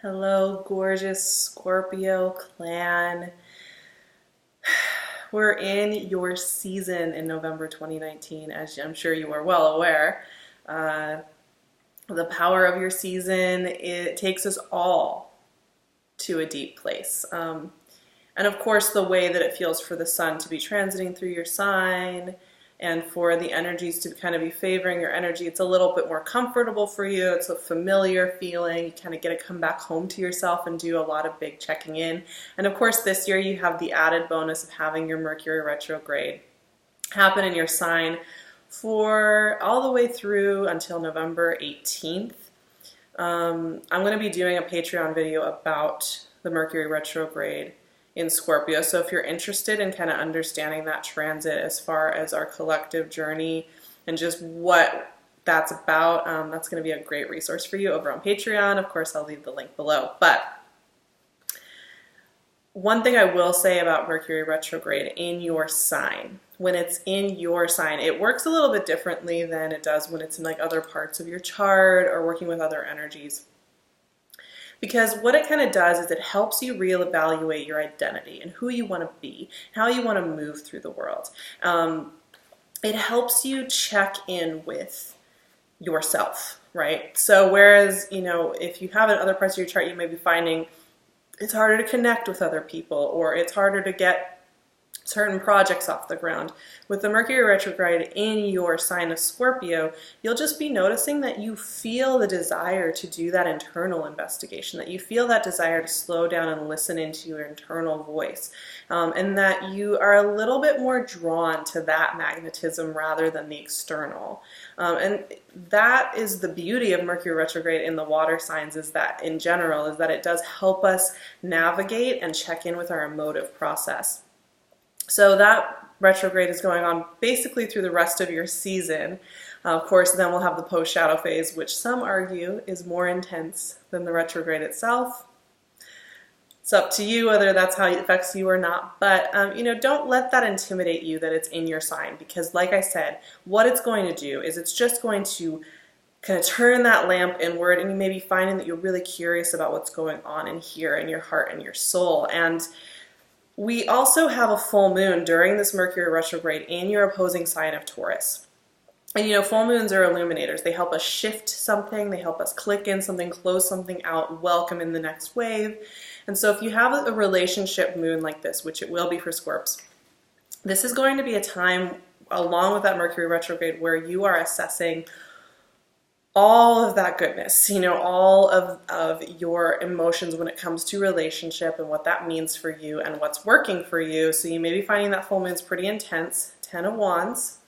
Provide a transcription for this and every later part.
Hello, gorgeous Scorpio clan. We're in your season in November 2019, as I'm sure you are well aware. Uh, the power of your season, it takes us all to a deep place. And of course, the way that it feels for the sun to be transiting through your sign and for the energies to kind of be favoring your energy, it's a little bit more comfortable for you. It's a familiar feeling. You kind of get to come back home to yourself and do a lot of big checking in. And of course, this year you have the added bonus of having your Mercury retrograde happen in your sign for all the way through until November 18th. I'm going to be doing a Patreon video about the Mercury retrograde in Scorpio. So if you're interested in kind of understanding that transit as far as our collective journey and just what that's about, that's going to be a great resource for you over on Patreon. Of course, I'll leave the link below. But one thing I will say about Mercury retrograde in your sign, when it's in your sign, it works a little bit differently than it does when it's in like other parts of your chart or working with other energies. Because what it kind of does is it helps you reevaluate your identity and who you want to be, how you want to move through the world. It helps you check in with yourself, right? So whereas, if you have in other parts of your chart, you may be finding it's harder to connect with other people or it's harder to get certain projects off the ground. With the Mercury retrograde in your sign of Scorpio, you'll just be noticing that you feel the desire to do that internal investigation, that you feel that desire to slow down and listen into your internal voice, and that you are a little bit more drawn to that magnetism rather than the external. And that is the beauty of Mercury retrograde in the water signs, is that in general, is that it does help us navigate and check in with our emotive process. So that retrograde is going on basically through the rest of your season. Of course, then we'll have the post-shadow phase, which some argue is more intense than the retrograde itself. It's up to you whether that's how it affects you or not. But, don't let that intimidate you that it's in your sign. Because like I said, what it's going to do is it's just going to kind of turn that lamp inward, and you may be finding that you're really curious about what's going on in here in your heart and your soul. And we also have a full moon during this Mercury retrograde in your opposing sign of Taurus. And full moons are illuminators. They help us shift something, they help us click in something, close something out, welcome in the next wave. And so if you have a relationship moon like this, which it will be for Scorps, this is going to be a time along with that Mercury retrograde where you are assessing all of that goodness, all of your emotions when it comes to relationship and what that means for you and what's working for you. So you may be finding that full moon's pretty intense, 10 of Wands.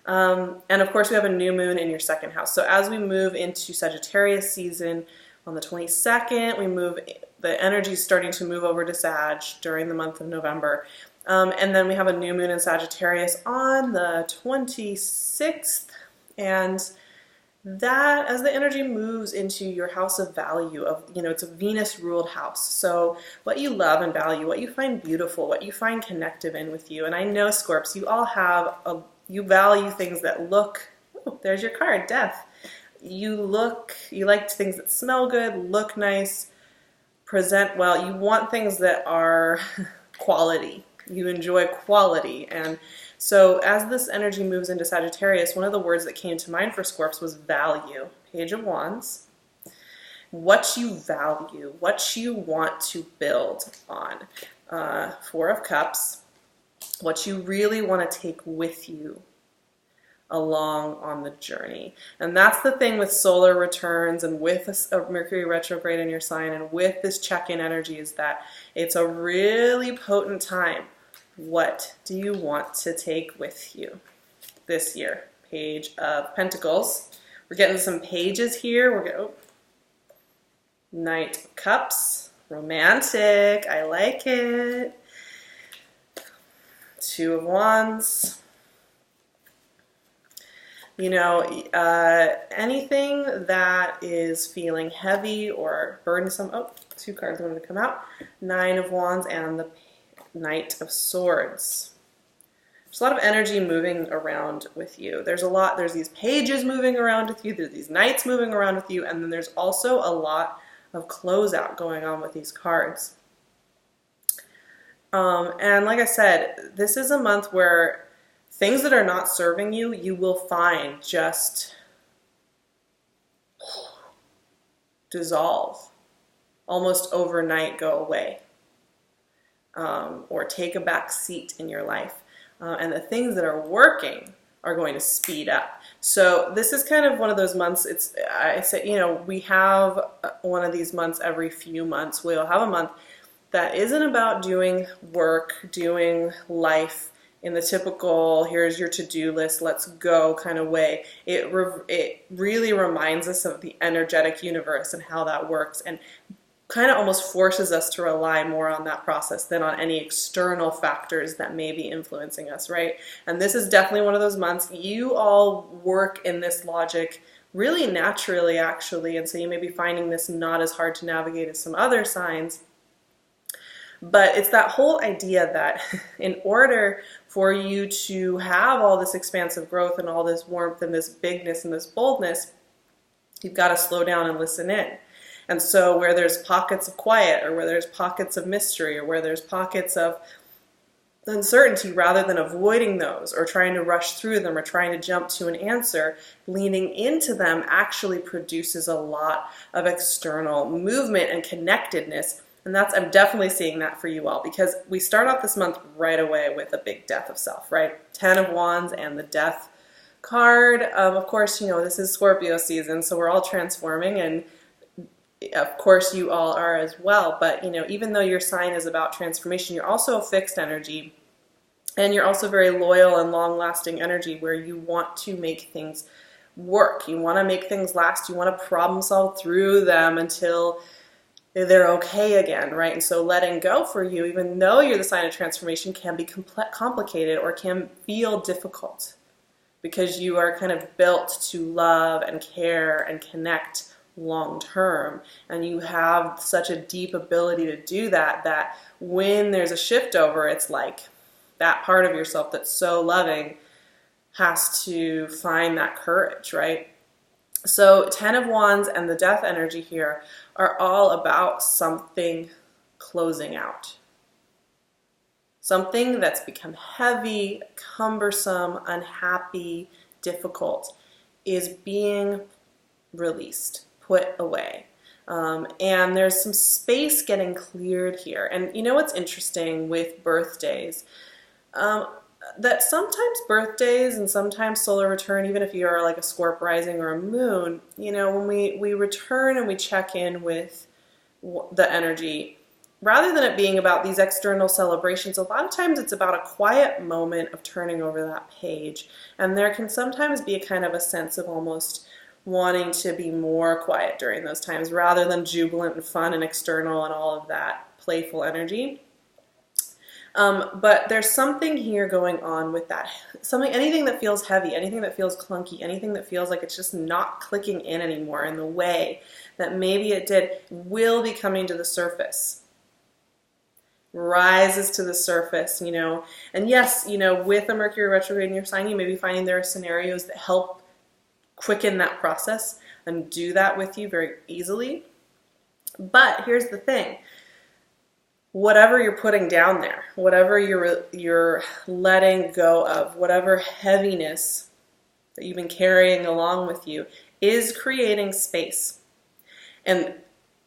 And of course we have a new moon in your second house. So as we move into Sagittarius season on the 22nd, the energy is starting to move over to Sag during the month of November. And then we have a new moon in Sagittarius on the 26th. And that, as the energy moves into your house of value, it's a Venus ruled house. So what you love and value, what you find beautiful, what you find connective in with you. And I know, Scorps, you all you value things that look, there's your card, death. You like things that smell good, look nice, present well. You want things that are quality. You enjoy quality. And so as this energy moves into Sagittarius, one of the words that came to mind for Scorps was value. Page of Wands. What you value, what you want to build on. Four of Cups. What you really want to take with you along on the journey. And that's the thing with solar returns and with a Mercury retrograde in your sign and with this check-in energy, is that it's a really potent time. What do you want to take with you this year? Page of Pentacles. We're getting some pages here. Knight of Cups. Romantic. I like it. Two of Wands. Anything that is feeling heavy or burdensome. Oh, two cards wanted to come out. Nine of Wands and the Knight of Swords. There's a lot of energy moving around with you. There's these pages moving around with you, there's these knights moving around with you, and then there's also a lot of closeout going on with these cards. And like I said, this is a month where things that are not serving you, you will find just dissolve, almost overnight go away, or take a back seat in your life. And the things that are working are going to speed up. So this is kind of one of those months. I say, we have one of these months every few months. We'll have a month that isn't about doing work, doing life in the typical, here's your to-do list, let's go kind of way. It really reminds us of the energetic universe and how that works, and kind of almost forces us to rely more on that process than on any external factors that may be influencing us, right? And this is definitely one of those months. You all work in this logic really naturally, actually, and so you may be finding this not as hard to navigate as some other signs. But it's that whole idea that in order for you to have all this expansive growth and all this warmth and this bigness and this boldness, you've got to slow down and listen in. And so where there's pockets of quiet, or where there's pockets of mystery, or where there's pockets of uncertainty, rather than avoiding those or trying to rush through them or trying to jump to an answer, leaning into them actually produces a lot of external movement and connectedness. And I'm definitely seeing that for you all, because we start off this month right away with a big death of self, right? 10 of Wands and the Death card. Of course, this is Scorpio season, so we're all transforming, and of course you all are as well. But, even though your sign is about transformation, you're also a fixed energy, and you're also very loyal and long-lasting energy, where you want to make things work. You want to make things last. You want to problem solve through them until they're okay again, right? And so letting go for you, even though you're the sign of transformation, can be complicated or can feel difficult, because you are kind of built to love and care and connect long term. And you have such a deep ability to do that, that when there's a shift over, it's like that part of yourself that's so loving has to find that courage, right? So 10 of Wands and the Death energy here are all about something closing out. Something that's become heavy, cumbersome, unhappy, difficult is being released, put away. And there's some space getting cleared here. And you know what's interesting with birthdays? That sometimes birthdays and sometimes solar return, even if you are like a Scorp rising or a moon, when we return and we check in with the energy, rather than it being about these external celebrations, a lot of times it's about a quiet moment of turning over that page. And there can sometimes be a kind of a sense of almost wanting to be more quiet during those times, rather than jubilant and fun and external and all of that playful energy. But there's something here going on with that. Anything that feels heavy, anything that feels clunky, anything that feels like it's just not clicking in anymore in the way that maybe it did, will be coming to the surface. Rises to the surface, And yes, with a Mercury retrograde in your sign, you may be finding there are scenarios that help quicken that process and do that with you very easily. But here's the thing. Whatever you're putting down there, whatever you're letting go of, whatever heaviness that you've been carrying along with you, is creating space. And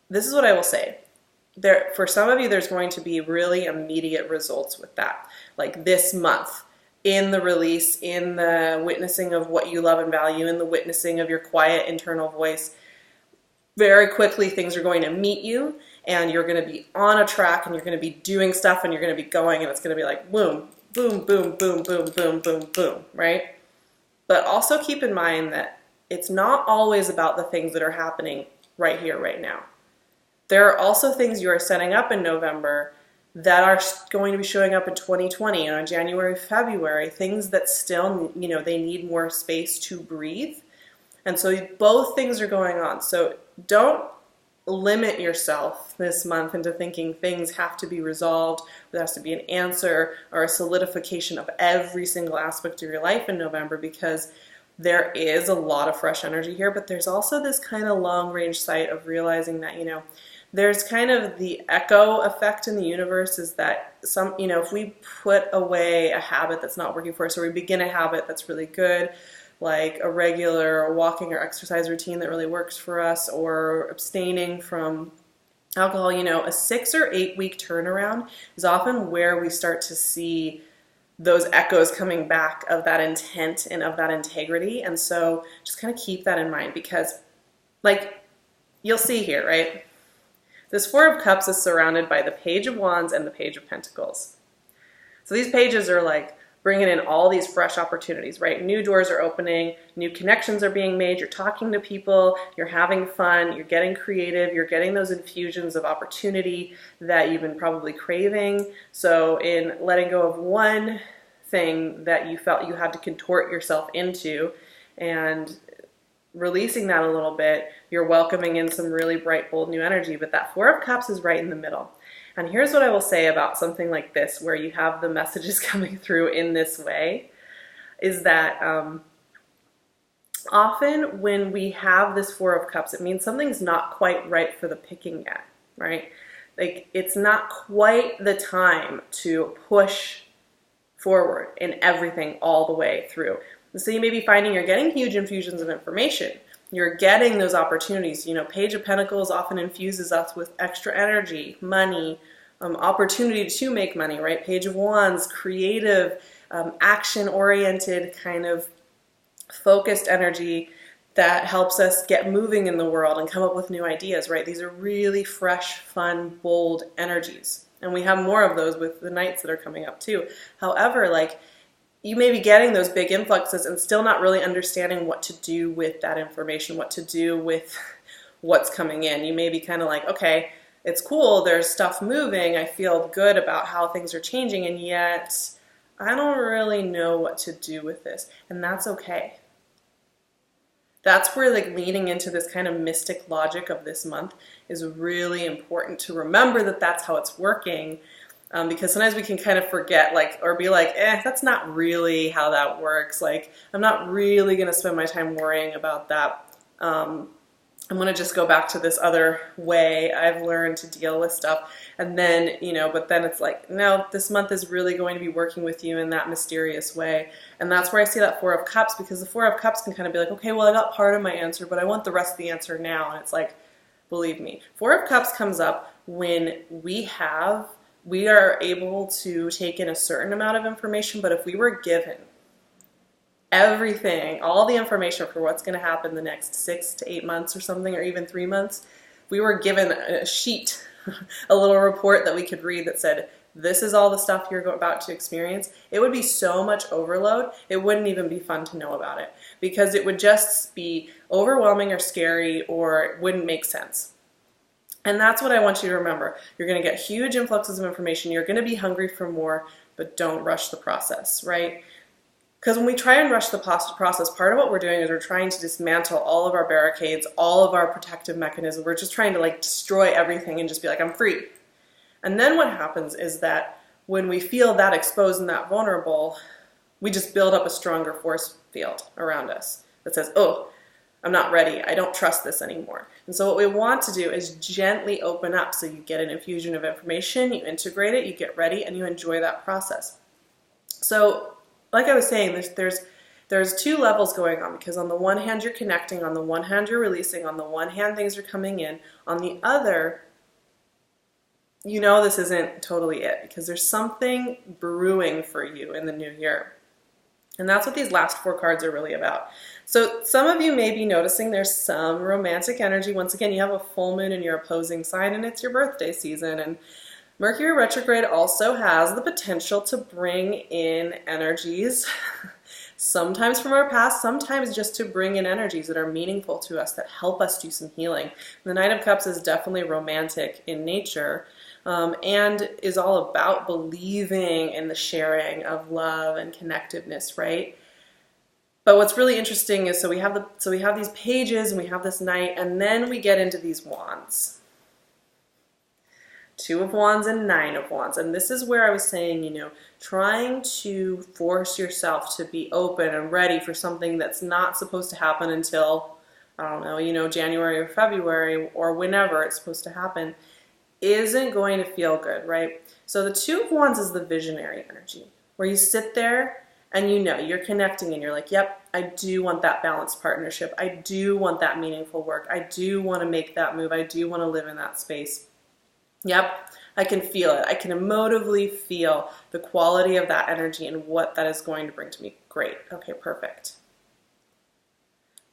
this is what I will say. For some of you, there's going to be really immediate results with that. Like this month, in the release, in the witnessing of what you love and value, in the witnessing of your quiet internal voice, very quickly things are going to meet you, and you're going to be on a track, and you're going to be doing stuff, and you're going to be going, and it's going to be like boom, boom, boom, boom, boom, boom, boom, boom, right? But also keep in mind that it's not always about the things that are happening right here, right now. There are also things you are setting up in November that are going to be showing up in 2020 and on January, February, things that still, they need more space to breathe. And so both things are going on. So don't limit yourself this month into thinking things have to be resolved, there has to be an answer or a solidification of every single aspect of your life in November, because there is a lot of fresh energy here, but there's also this kind of long range sight of realizing that, there's kind of the echo effect in the universe is that if we put away a habit that's not working for us, or we begin a habit that's really good, like a regular walking or exercise routine that really works for us, or abstaining from alcohol, a 6 or 8 week turnaround is often where we start to see those echoes coming back of that intent and of that integrity. And so just kind of keep that in mind, because like you'll see here, right? This Four of Cups is surrounded by the Page of Wands and the Page of Pentacles. So these pages are like bringing in all these fresh opportunities, right? New doors are opening, new connections are being made, you're talking to people, you're having fun, you're getting creative, you're getting those infusions of opportunity that you've been probably craving. So in letting go of one thing that you felt you had to contort yourself into and releasing that a little bit, you're welcoming in some really bright, bold new energy. But that Four of Cups is right in the middle. And here's what I will say about something like this, where you have the messages coming through in this way, is that often when we have this Four of Cups, it means something's not quite right for the picking yet, right? Like it's not quite the time to push forward in everything all the way through. So you may be finding you're getting huge infusions of information. You're getting those opportunities. Page of Pentacles often infuses us with extra energy, money, opportunity to make money, right? Page of Wands, creative, action-oriented, kind of focused energy that helps us get moving in the world and come up with new ideas, right? These are really fresh, fun, bold energies. And we have more of those with the nights that are coming up too. However, you may be getting those big influxes and still not really understanding what to do with that information, what to do with what's coming in. You may be kind of like, okay, it's cool, there's stuff moving, I feel good about how things are changing, and yet I don't really know what to do with this. And that's okay. That's where leaning into this kind of mystic logic of this month is really important to remember that that's how it's working. Because sometimes we can kind of forget, or be like, that's not really how that works. I'm not really going to spend my time worrying about that. I'm going to just go back to this other way I've learned to deal with stuff. And then, but then it's like, no, this month is really going to be working with you in that mysterious way. And that's where I see that Four of Cups, because the Four of Cups can kind of be like, okay, well, I got part of my answer, but I want the rest of the answer now. And it's like, believe me, Four of Cups comes up when we are able to take in a certain amount of information, but if we were given everything, all the information for what's going to happen the next 6 to 8 months or something, or even 3 months, we were given a sheet, a little report that we could read that said, this is all the stuff you're about to experience, it would be so much overload, it wouldn't even be fun to know about it, because it would just be overwhelming or scary, or it wouldn't make sense. And that's what I want you to remember. You're going to get huge influxes of information. You're going to be hungry for more, but don't rush the process, right? Because when we try and rush the process, part of what we're doing is we're trying to dismantle all of our barricades, all of our protective mechanisms. We're just trying to destroy everything and just be like, I'm free. And then what happens is that when we feel that exposed and that vulnerable, we just build up a stronger force field around us that says, oh, I'm not ready. I don't trust this anymore. And so what we want to do is gently open up so you get an infusion of information, you integrate it, you get ready, and you enjoy that process. So like I was saying, there's 2 levels going on, because on the one hand you're connecting, on the one hand you're releasing, on the one hand things are coming in, on the other, this isn't totally it, because there's something brewing for you in the new year. And that's what these last 4 cards are really about. So some of you may be noticing there's some romantic energy. Once again, you have a full moon in your opposing sign, and it's your birthday season. And Mercury retrograde also has the potential to bring in energies, sometimes from our past, sometimes just to bring in energies that are meaningful to us, that help us do some healing. The Knight of Cups is definitely romantic in nature. And is all about believing in the sharing of love and connectiveness, right? But what's really interesting is we have these pages and we have this knight, and then we get into these wands. Two of Wands and Nine of Wands. And this is where I was saying, trying to force yourself to be open and ready for something that's not supposed to happen until, I don't know, January or February or whenever it's supposed to happen, isn't going to feel good, right? So the Two of Wands is the visionary energy, where you sit there and you're connecting and you're like, yep, I do want that balanced partnership. I do want that meaningful work. I do want to make that move. I do want to live in that space. Yep, I can feel it. I can emotively feel the quality of that energy and what that is going to bring to me. Great. Okay, perfect.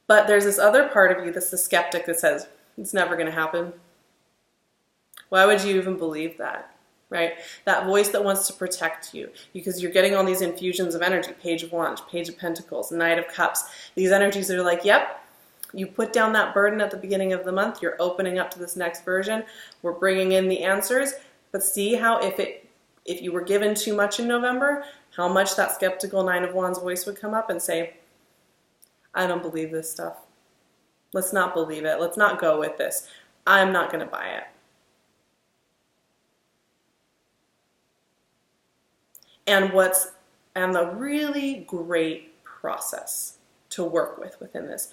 But there's this other part of you that's the skeptic that says, it's never going to happen. Why would you even believe that? Right? That voice that wants to protect you, because you're getting all these infusions of energy, Page of Wands, Page of Pentacles, Knight of Cups. These energies that are like, yep, you put down that burden at the beginning of the month, you're opening up to this next version, we're bringing in the answers, but see how if you were given too much in November, how much that skeptical Nine of Wands voice would come up and say, I don't believe this stuff. Let's not believe it. Let's not go with this. I'm not going to buy it. And the really great process to work within this,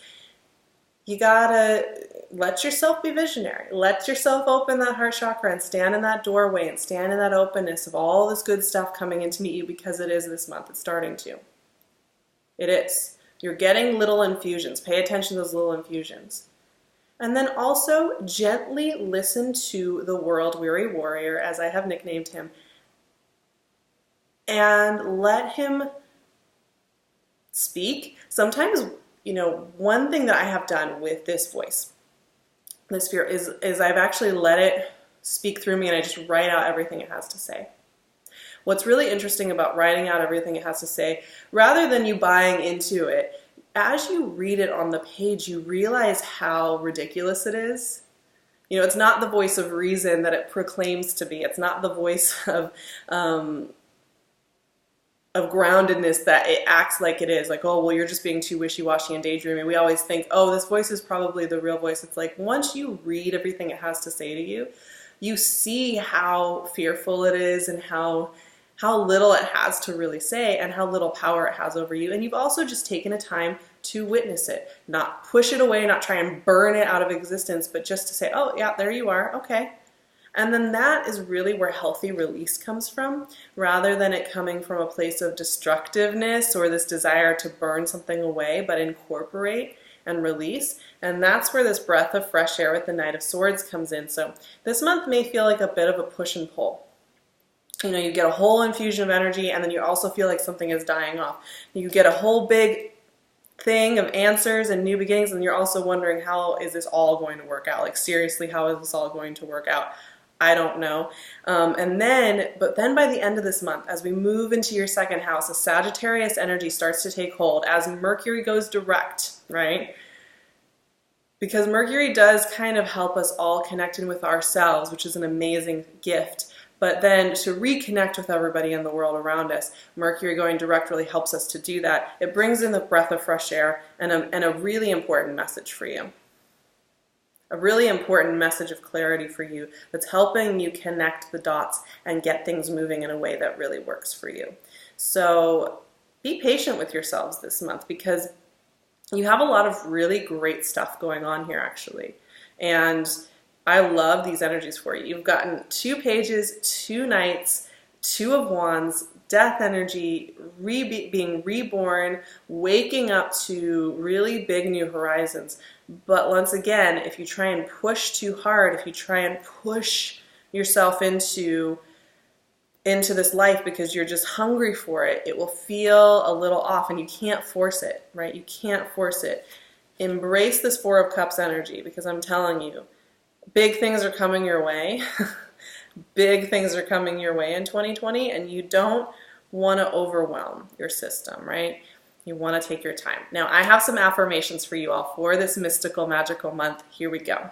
you gotta let yourself be visionary. Let yourself open that heart chakra and stand in that doorway and stand in that openness of all this good stuff coming in to meet you, because it is this month. It's starting to. It is. You're getting little infusions. Pay attention to those little infusions. And then also gently listen to the world-weary warrior, as I have nicknamed him, and let him speak. Sometimes, one thing that I have done with this voice, this fear, is I've actually let it speak through me and I just write out everything it has to say. What's really interesting about writing out everything it has to say, rather than you buying into it, as you read it on the page, you realize how ridiculous it is. It's not the voice of reason that it proclaims to be. It's not the voice of groundedness that it acts like it is. Like, oh, well, you're just being too wishy-washy and daydreaming. We always think, oh, this voice is probably the real voice. It's like, once you read everything it has to say to you, you see how fearful it is and how little it has to really say and how little power it has over you. And you've also just taken a time to witness it, not push it away, not try and burn it out of existence, but just to say, oh, yeah, there you are. Okay. And then that is really where healthy release comes from, rather than it coming from a place of destructiveness or this desire to burn something away, but incorporate and release. And that's where this breath of fresh air with the Knight of Swords comes in. So this month may feel like a bit of a push and pull. You get a whole infusion of energy, and then you also feel like something is dying off. You get a whole big thing of answers and new beginnings, and you're also wondering, how is this all going to work out? Like, seriously, how is this all going to work out? I don't know. But then by the end of this month, as we move into your second house, a Sagittarius energy starts to take hold as Mercury goes direct, right? Because Mercury does kind of help us all connect in with ourselves, which is an amazing gift. But then to reconnect with everybody in the world around us, Mercury going direct really helps us to do that. It brings in the breath of fresh air and a really important message for you. A really important message of clarity for you that's helping you connect the dots and get things moving in a way that really works for you. So be patient with yourselves this month, because you have a lot of really great stuff going on here, actually. And I love these energies for you. You've gotten 2 pages, 2 knights, 2 of wands, death energy, being reborn, waking up to really big new horizons. But once again, if you try and push too hard, if you try and push yourself into this life because you're just hungry for it, it will feel a little off, and you can't force it, right? You can't force it. Embrace this 4 of Cups energy, because I'm telling you, big things are coming your way. Big things are coming your way in 2020, and you don't want to overwhelm your system, right? You want to take your time. Now, I have some affirmations for you all for this mystical, magical month. Here we go.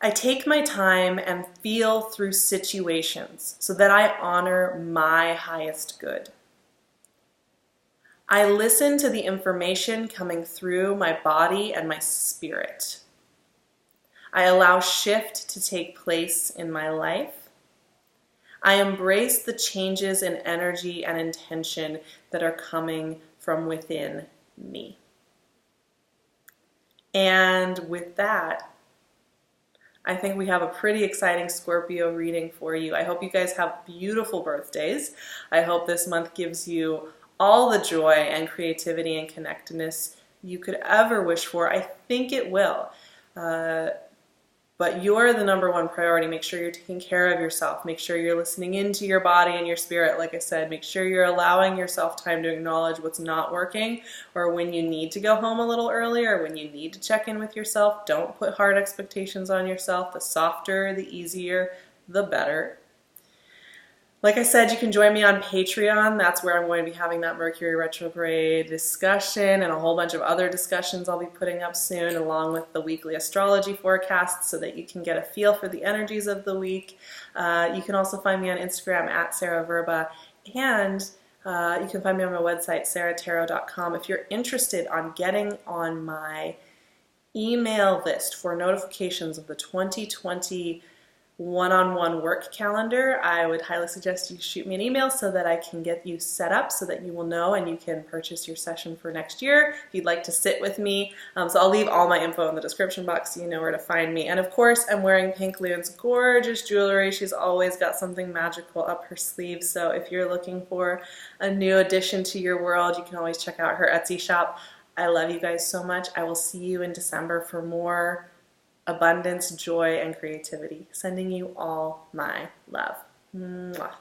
I take my time and feel through situations so that I honor my highest good. I listen to the information coming through my body and my spirit. I allow shift to take place in my life. I embrace the changes in energy and intention that are coming from within me. And with that, I think we have a pretty exciting Scorpio reading for you. I hope you guys have beautiful birthdays. I hope this month gives you all the joy and creativity and connectedness you could ever wish for. I think it will. But you're the number one priority. Make sure you're taking care of yourself. Make sure you're listening into your body and your spirit. Like I said, make sure you're allowing yourself time to acknowledge what's not working, or when you need to go home a little earlier, when you need to check in with yourself. Don't put hard expectations on yourself. The softer, the easier, the better. Like I said, you can join me on Patreon. That's where I'm going to be having that Mercury retrograde discussion and a whole bunch of other discussions I'll be putting up soon, along with the weekly astrology forecasts, so that you can get a feel for the energies of the week. You can also find me on Instagram at SarahVerba, and you can find me on my website, SARAHTAROT.com. If you're interested on getting on my email list for notifications of the 2020 one-on-one work calendar, I would highly suggest you shoot me an email so that I can get you set up, so that you will know and you can purchase your session for next year if you'd like to sit with me. So I'll leave all my info in the description box so you know where to find me. And of course, I'm wearing PinkLune's gorgeous jewelry. She's always got something magical up her sleeve. So if you're looking for a new addition to your world, you can always check out her Etsy shop. I love you guys so much. I will see you in December for more abundance, joy, and creativity. Sending you all my love. Mwah.